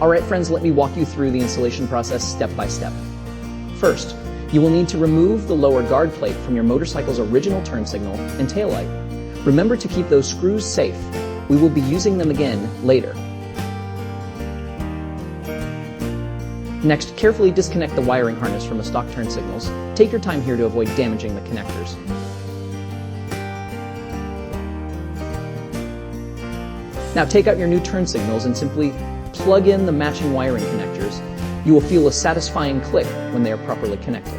Alright friends, let me walk you through the installation process step by step. First, you will need to remove the lower guard plate from your motorcycle's original turn signal and taillight. Remember to keep those screws safe. We will be using them again later. Next, carefully disconnect the wiring harness from the stock turn signals. Take your time here to avoid damaging the connectors. Now take out your new turn signals and simply plug in the matching wiring connectors. You will feel a satisfying click when they are properly connected.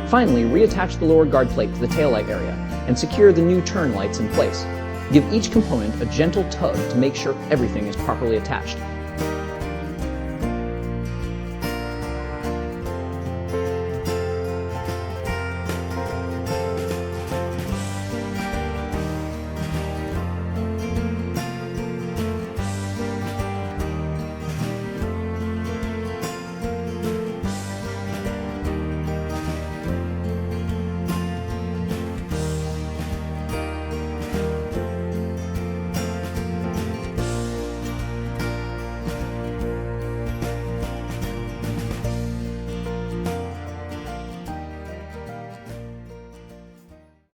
Finally, reattach the lower guard plate to the taillight area and secure the new turn lights in place. Give each component a gentle tug to make sure everything is properly attached.